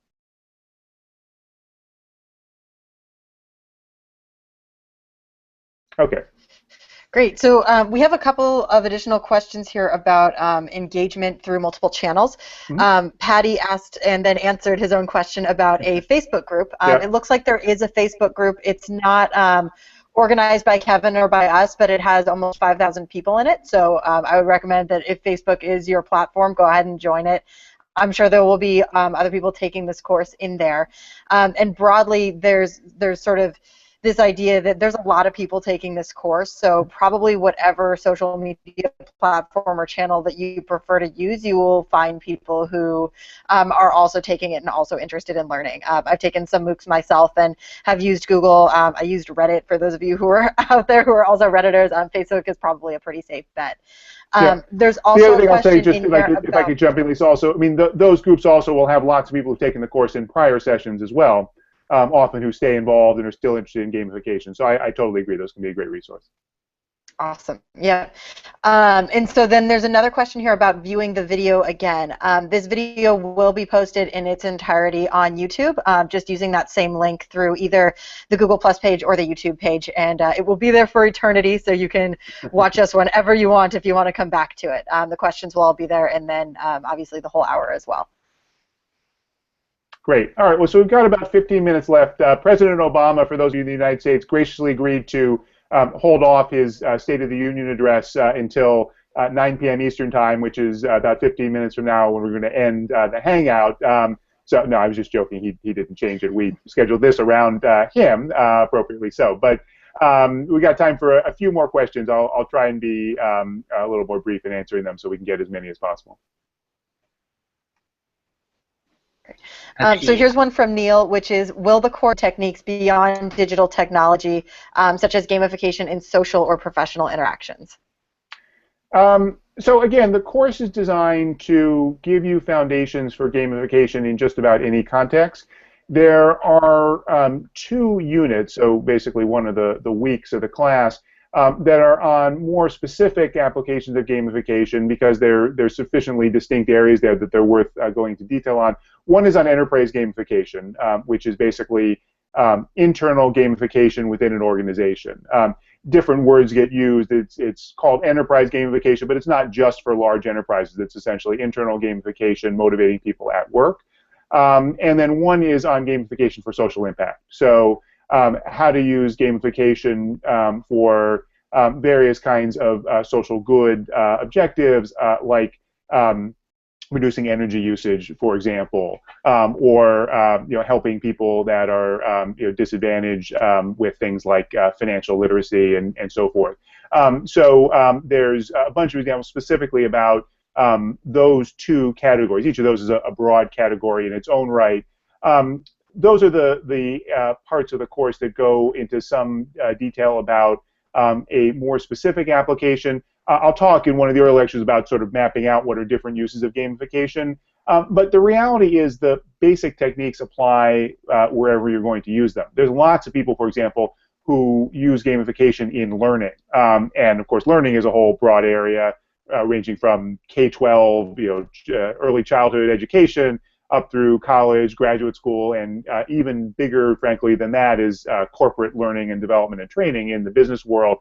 Okay. Great. So we have a couple of additional questions here about engagement through multiple channels. Mm-hmm. Patty asked and then answered his own question about a Facebook group. It looks like there is a Facebook group. It's not organized by Kevin or by us, but it has almost 5,000 people in it. So I would recommend that if Facebook is your platform, go ahead and join it. I'm sure there will be other people taking this course in there. And broadly, there's sort of this idea that there's a lot of people taking this course, so probably whatever social media platform or channel that you prefer to use, you will find people who are also taking it and also interested in learning. I've taken some MOOCs myself and have used Google. I used Reddit for those of you who are out there who are also Redditors. Facebook is probably a pretty safe bet. There's also the other thing a I'll say, question just if I could jump in, Lisa, also, I mean, those groups also will have lots of people who've taken the course in prior sessions as well. Often who stay involved and are still interested in gamification. So I totally agree. Those can be a great resource. Awesome. Yeah. And so then there's another question here about viewing the video again. This video will be posted in its entirety on YouTube, just using that same link through either the Google Plus page or the YouTube page. And it will be there for eternity, so you can watch us whenever you want if you want to come back to it. The questions will all be there, and then obviously the whole hour as well. Great. All right. Well, so we've got about 15 minutes left. President Obama, for those of you in the United States, graciously agreed to hold off his State of the Union address until 9 p.m. Eastern Time, which is about 15 minutes from now when we're going to end the Hangout. So, no, I was just joking. He didn't change it. We scheduled this around him, appropriately so. But we got time for a few more questions. I'll try and be a little more brief in answering them so we can get as many as possible. So here's one from Neil, which is, will the core techniques beyond digital technology, such as gamification in social or professional interactions? So again, the course is designed to give you foundations for gamification in just about any context. There are 2 units, so basically one of the weeks of the class, that are on more specific applications of gamification because there's sufficiently distinct areas there that they're worth going into detail on. One is on enterprise gamification, which is basically internal gamification within an organization. Different words get used. It's called enterprise gamification, but it's not just for large enterprises. It's essentially internal gamification motivating people at work. And then one is on gamification for social impact. So how to use gamification for various kinds of social good objectives, like reducing energy usage, for example, or helping people that are disadvantaged with things like financial literacy and so forth. So there's a bunch of examples specifically about those 2 categories. Each of those is a broad category in its own right. Those are the parts of the course that go into some detail about a more specific application. I'll talk in one of the early lectures about sort of mapping out what are different uses of gamification. But the reality is the basic techniques apply wherever you're going to use them. There's lots of people, for example, who use gamification in learning. And of course, learning is a whole broad area ranging from K-12, early childhood education, up through college, graduate school, and even bigger, frankly, than that is corporate learning and development and training in the business world.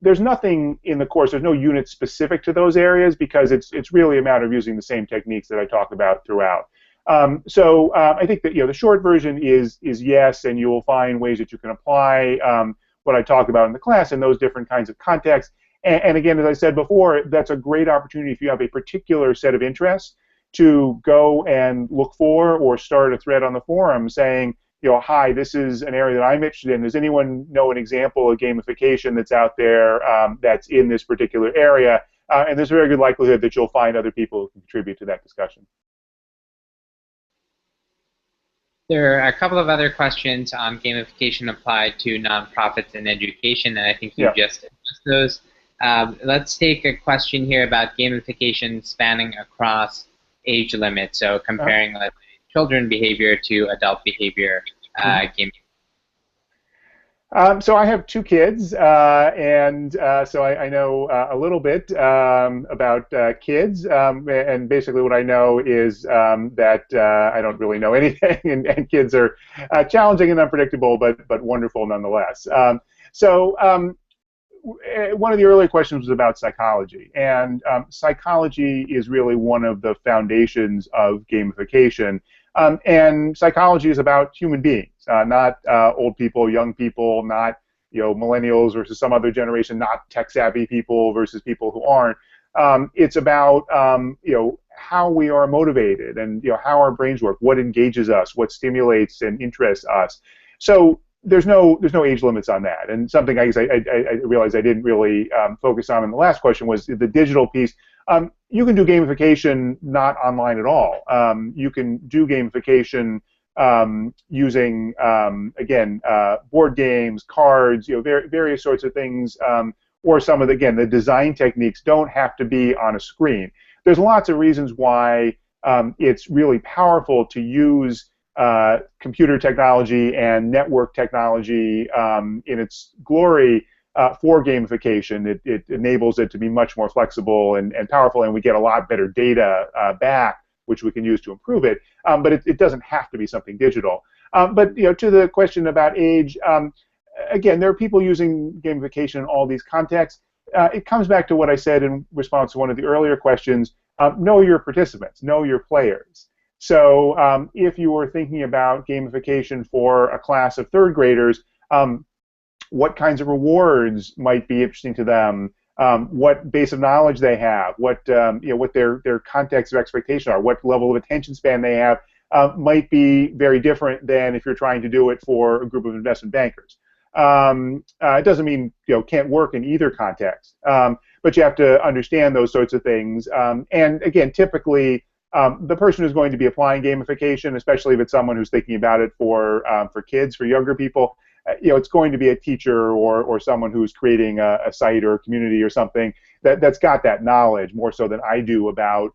There's nothing in the course, there's no unit specific to those areas because it's really a matter of using the same techniques that I talk about throughout. So I think that the short version is yes, and you will find ways that you can apply what I talk about in the class in those different kinds of contexts. And again, as I said before, that's a great opportunity if you have a particular set of interests to go and look for or start a thread on the forum saying, hi, this is an area that I'm interested in. Does anyone know an example of gamification that's out there that's in this particular area? And there's a very good likelihood that you'll find other people who can contribute to that discussion. There are a couple of other questions on gamification applied to nonprofits and education, and I think you just addressed those. Let's take a question here about gamification spanning across age limits, so comparing let's say, children behavior to adult behavior gaming. So I have 2 kids, and so I know a little bit about kids, and basically what I know is that I don't really know anything, and kids are challenging and unpredictable, but wonderful nonetheless. One of the earlier questions was about psychology, and psychology is really one of the foundations of gamification. And psychology is about human beings, not old people, young people, not millennials versus some other generation, not tech-savvy people versus people who aren't. It's about how we are motivated and how our brains work, what engages us, what stimulates and interests us. So there's no age limits on that. And something I realized I didn't really focus on in the last question was the digital piece. You can do gamification not online at all. You can do gamification using, again, board games, cards, various sorts of things, or some of the design techniques don't have to be on a screen. There's lots of reasons why it's really powerful to use computer technology and network technology in its glory for gamification. It enables it to be much more flexible and powerful, and we get a lot better data back, which we can use to improve it. But it doesn't have to be something digital. But to the question about age, again, there are people using gamification in all these contexts. It comes back to what I said in response to one of the earlier questions. Know your participants, know your players. So if you were thinking about gamification for a class of 3rd graders, what kinds of rewards might be interesting to them, what base of knowledge they have, what what their context of expectation are, what level of attention span they have, might be very different than if you're trying to do it for a group of investment bankers. It doesn't mean can't work in either context, but you have to understand those sorts of things. And again, typically, the person who's going to be applying gamification, especially if it's someone who's thinking about it for kids, for younger people, it's going to be a teacher or someone who's creating a site or a community or something that's got that knowledge more so than I do about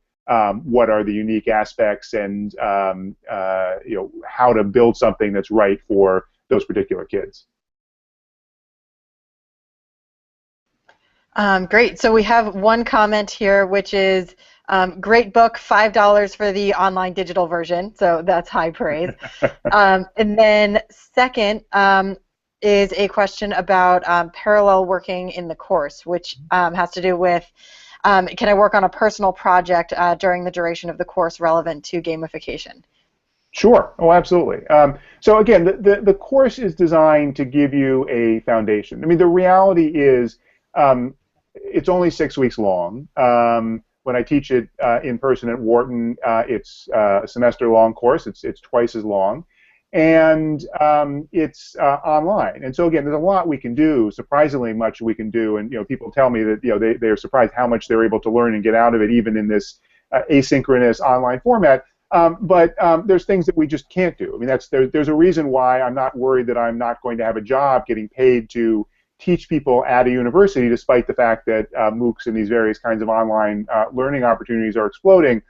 what are the unique aspects and how to build something that's right for those particular kids. Great. So we have one comment here, which is great book, $5 for the online digital version. So that's high praise. And then second is a question about parallel working in the course, which has to do with can I work on a personal project during the duration of the course relevant to gamification? Sure. Oh, absolutely. So again, the course is designed to give you a foundation. I mean, the reality is it's only 6 weeks long. When I teach it in person at Wharton, it's a semester-long course. It's twice as long, and it's online. And so again, there's a lot we can do. Surprisingly much we can do. And people tell me that they're surprised how much they're able to learn and get out of it, even in this asynchronous online format. But there's things that we just can't do. I mean, there's a reason why I'm not worried that I'm not going to have a job getting paid to teach people at a university, despite the fact that MOOCs and these various kinds of online learning opportunities are exploding.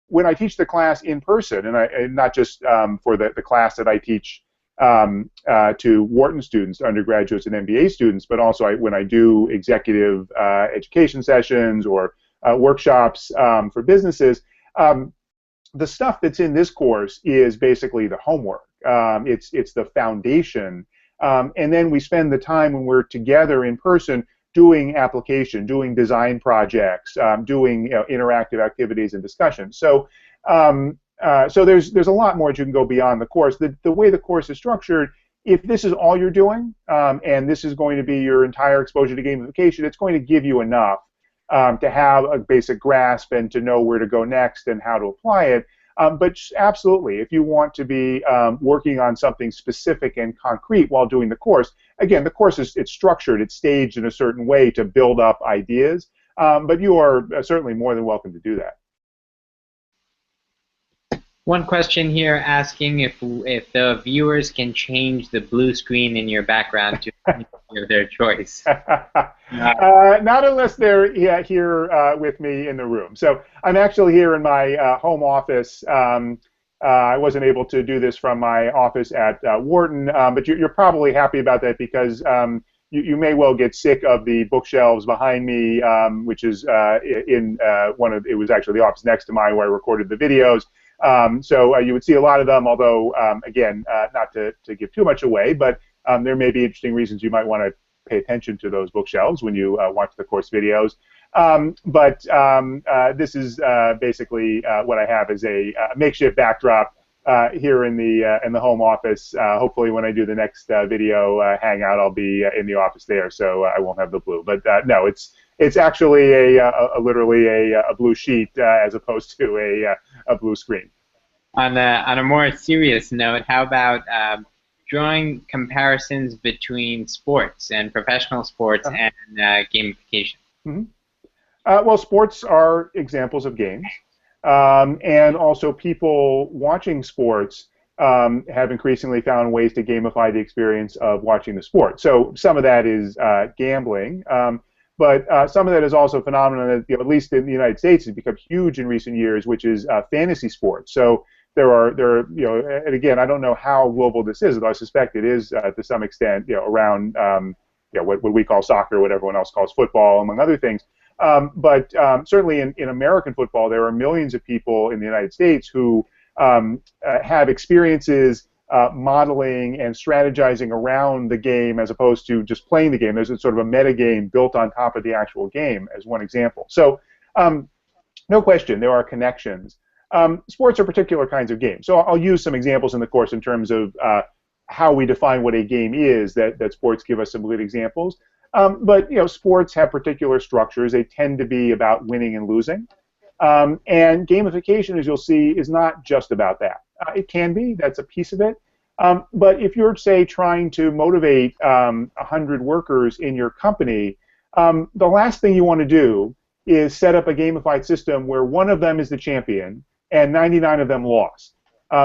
When I teach the class in person, and not just for the class that I teach to Wharton students, undergraduates and MBA students, but also when I do executive education sessions or workshops for businesses, the stuff that's in this course is basically the homework. It's the foundation. And then we spend the time when we're together in person doing application, doing design projects, doing interactive activities and discussions. So, so there's a lot more that you can go beyond the course. The way the course is structured, if this is all you're doing, and this is going to be your entire exposure to gamification, it's going to give you enough to have a basic grasp and to know where to go next and how to apply it. But absolutely, if you want to be working on something specific and concrete while doing the course, again, the course it's structured, it's staged in a certain way to build up ideas, but you are certainly more than welcome to do that. One question here asking if the viewers can change the blue screen in your background to their choice. Not unless they're here with me in the room. So I'm actually here in my home office. I wasn't able to do this from my office at Wharton, but you're probably happy about that because you may well get sick of the bookshelves behind me, which is in it was actually the office next to mine where I recorded the videos. So you would see a lot of them, although, again, not to give too much away, but there may be interesting reasons you might want to pay attention to those bookshelves when you watch the course videos. But this is basically what I have as a makeshift backdrop here in the home office. Hopefully when I do the next video Hangout, I'll be in the office there, so I won't have the blue. But no, it's actually literally a blue sheet as opposed to a blue screen. On a more serious note, how about drawing comparisons between sports and professional sports and gamification? Mm-hmm. Well, sports are examples of games, and also people watching sports have increasingly found ways to gamify the experience of watching the sport. So some of that is gambling, but some of that is also a phenomenon that, at least in the United States, has become huge in recent years, which is fantasy sports. So there are, and again, I don't know how global this is, although I suspect it is to some extent, around, what we call soccer, what everyone else calls football, among other things. But certainly in American football, there are millions of people in the United States who have experiences modeling and strategizing around the game as opposed to just playing the game. There's a sort of a meta game built on top of the actual game, as one example. So no question, there are connections. Sports are particular kinds of games. So I'll use some examples in the course in terms of how we define what a game is, that sports give us some good examples. But sports have particular structures. They tend to be about winning and losing. And gamification, as you'll see, is not just about that. It can be. That's a piece of it. But if you're, say, trying to motivate 100 workers in your company, the last thing you want to do is set up a gamified system where one of them is the champion and 99 of them lost,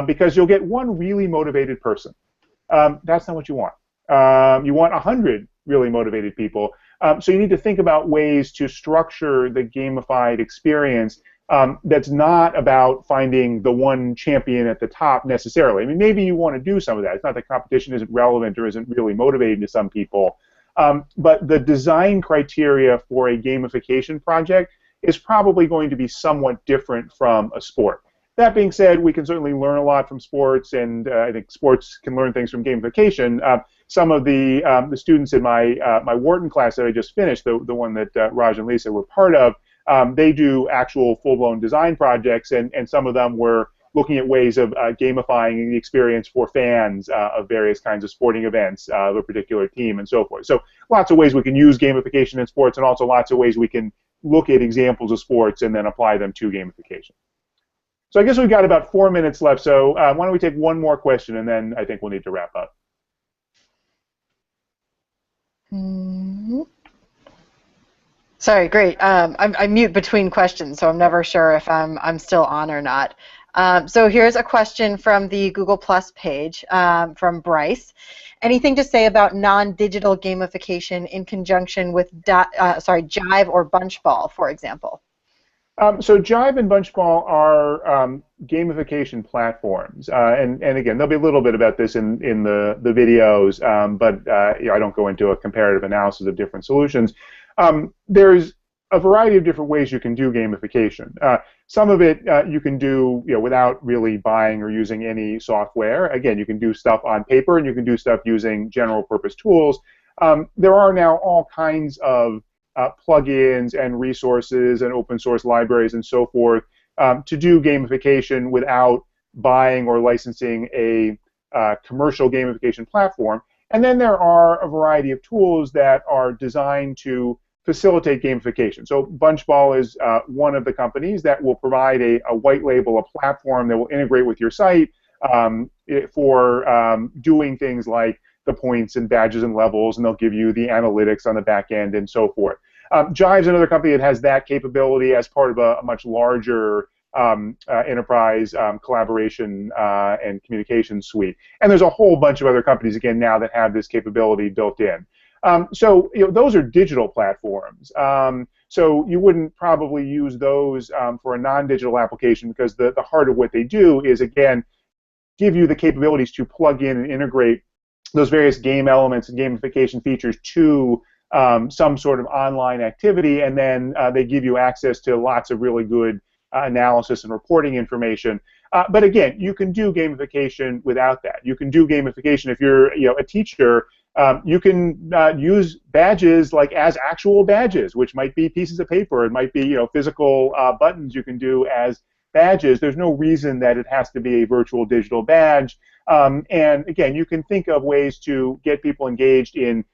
because you'll get one really motivated person. That's not what you want. You want 100 really motivated people. So you need to think about ways to structure the gamified experience that's not about finding the one champion at the top necessarily. I mean, maybe you want to do some of that. It's not that competition isn't relevant or isn't really motivating to some people. But the design criteria for a gamification project is probably going to be somewhat different from a sport. That being said, we can certainly learn a lot from sports, and I think sports can learn things from gamification. Some of the students in my Wharton class that I just finished, the one that Raj and Lisa were part of, they do actual full-blown design projects, and some of them were looking at ways of gamifying the experience for fans of various kinds of sporting events of a particular team and so forth. So lots of ways we can use gamification in sports, and also lots of ways we can look at examples of sports and then apply them to gamification. So I guess we've got about 4 minutes left, so why don't we take one more question, and then I think we'll need to wrap up. Sorry, great. I mute between questions, so I'm never sure if I'm still on or not. So here's a question from the Google Plus page from Bryce. Anything to say about non-digital gamification in conjunction with Jive or Bunchball, for example? So Jive and Bunchball are gamification platforms, and again, there'll be a little bit about this in the videos, but I don't go into a comparative analysis of different solutions. There's a variety of different ways you can do gamification. Some of it you can do without really buying or using any software. Again, you can do stuff on paper, and you can do stuff using general purpose tools. There are now all kinds of plugins and resources and open source libraries and so forth to do gamification without buying or licensing a commercial gamification platform. And then there are a variety of tools that are designed to facilitate gamification. So Bunchball is one of the companies that will provide a white label, a platform that will integrate with your site for doing things like the points and badges and levels, and they'll give you the analytics on the back end and so forth. Jive's another company that has that capability as part of a much larger enterprise collaboration and communication suite. And there's a whole bunch of other companies, again, now that have this capability built in. So those are digital platforms. So you wouldn't probably use those for a non-digital application, because the heart of what they do is, again, give you the capabilities to plug in and integrate those various game elements and gamification features to some sort of online activity, and then they give you access to lots of really good analysis and reporting information. But again, you can do gamification without that. You can do gamification if you're a teacher. You can use badges like as actual badges, which might be pieces of paper. It might be physical buttons you can do as badges. There's no reason that it has to be a virtual digital badge. And again, you can think of ways to get people engaged in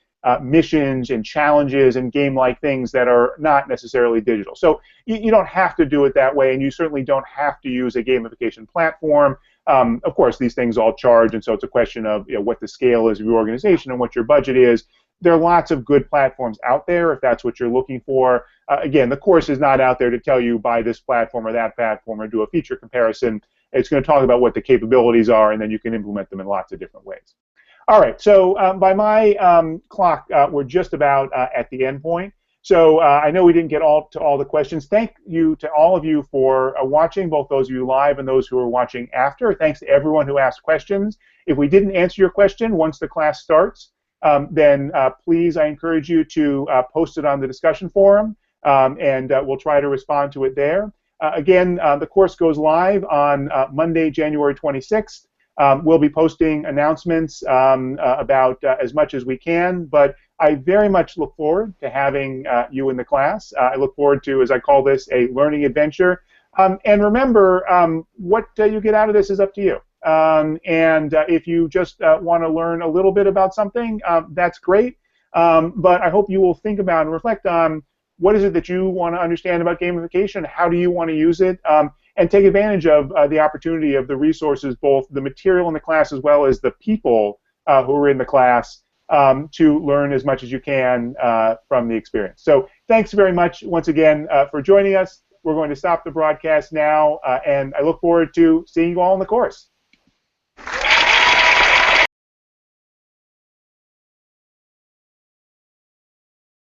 missions and challenges and game-like things that are not necessarily digital. So you don't have to do it that way, and you certainly don't have to use a gamification platform. Of course, these things all charge, and so it's a question of what the scale is of your organization and what your budget is. There are lots of good platforms out there if that's what you're looking for. Again, the course is not out there to tell you buy this platform or that platform or do a feature comparison. It's going to talk about what the capabilities are, and then you can implement them in lots of different ways. All right, so by my clock, we're just about at the end point. So I know we didn't get to all the questions. Thank you to all of you for watching, both those of you live and those who are watching after. Thanks to everyone who asked questions. If we didn't answer your question once the class starts, then please, I encourage you to post it on the discussion forum, and we'll try to respond to it there. Again, the course goes live on Monday, January 26th. We'll be posting announcements about as much as we can, but I very much look forward to having you in the class. I look forward to, as I call this, a learning adventure. And remember, what you get out of this is up to you. And if you just want to learn a little bit about something, that's great. But I hope you will think about and reflect on what is it that you want to understand about gamification, how do you want to use it, and take advantage of the opportunity of the resources, both the material in the class as well as the people who are in the class, to learn as much as you can from the experience. So thanks very much once again for joining us. We're going to stop the broadcast now, and I look forward to seeing you all in the course.